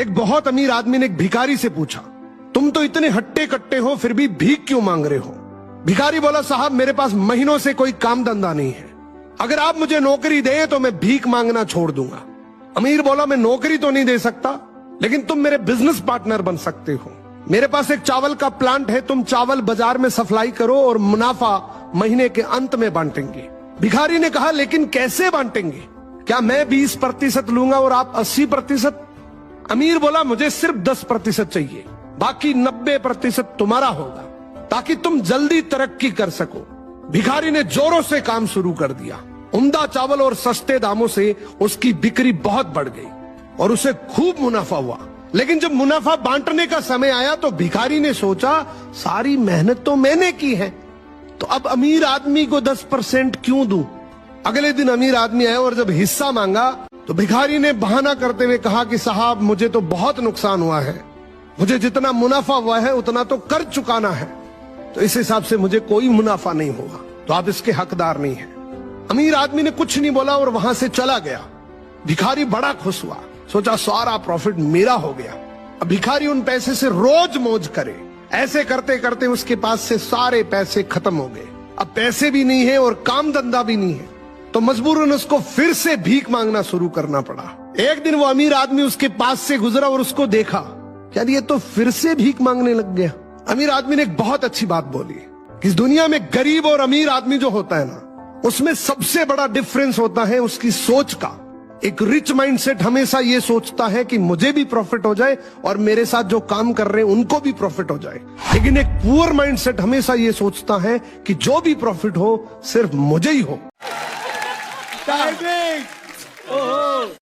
एक बहुत अमीर आदमी ने एक भिखारी से पूछा, तुम तो इतने हट्टे कट्टे हो फिर भी भीख क्यों मांग रहे हो? भिखारी बोला, साहब मेरे पास महीनों से कोई काम धंधा नहीं है, अगर आप मुझे नौकरी दें तो मैं भीख मांगना छोड़ दूंगा। अमीर बोला, मैं नौकरी तो नहीं दे सकता, लेकिन तुम मेरे बिजनेस पार्टनर बन सकते हो। मेरे पास एक चावल का प्लांट है, तुम चावल बाजार में सप्लाई करो और मुनाफा महीने के अंत में बांटेंगे। भिखारी ने कहा, लेकिन कैसे बांटेंगे? क्या मैं 20% लूंगा और आप 80%? अमीर बोला, मुझे सिर्फ 10% चाहिए, बाकी 90% तुम्हारा होगा, ताकि तुम जल्दी तरक्की कर सको। भिखारी ने जोरों से काम शुरू कर दिया। उम्दा चावल और सस्ते दामों से उसकी बिक्री बहुत बढ़ गई और उसे खूब मुनाफा हुआ। लेकिन जब मुनाफा बांटने का समय आया तो भिखारी ने सोचा, सारी मेहनत तो मैंने की है, तो अब अमीर आदमी को 10% क्यों दूं? अगले दिन अमीर आदमी आया और जब हिस्सा मांगा तो भिखारी ने बहाना करते हुए कहा कि साहब मुझे तो बहुत नुकसान हुआ है, मुझे जितना मुनाफा हुआ है उतना तो कर चुकाना है, तो इस हिसाब से मुझे कोई मुनाफा नहीं होगा, तो आप इसके हकदार नहीं हैं। अमीर आदमी ने कुछ नहीं बोला और वहां से चला गया। भिखारी बड़ा खुश हुआ, सोचा सारा प्रॉफिट मेरा हो गया। अब भिखारी उन पैसे से रोज मौज करे। ऐसे करते करते उसके पास से सारे पैसे खत्म हो गए। अब पैसे भी नहीं है और काम धंधा भी नहीं है, तो मजबूरन उसको फिर से भीख मांगना शुरू करना पड़ा। एक दिन वो अमीर आदमी उसके पास से गुजरा और उसको देखा, यार ये तो फिर से भीख मांगने लग गया। अमीर आदमी ने एक बहुत अच्छी बात बोली कि इस दुनिया में गरीब और अमीर आदमी जो होता है ना, उसमें सबसे बड़ा डिफरेंस होता है उसकी सोच का। एक रिच माइंडसेट हमेशा ये सोचता है कि मुझे भी प्रॉफिट हो जाए और मेरे साथ जो काम कर रहे हैं उनको भी प्रॉफिट हो जाए, लेकिन एक पुअर माइंडसेट हमेशा ये सोचता है कि जो भी प्रॉफिट हो सिर्फ मुझे ही हो।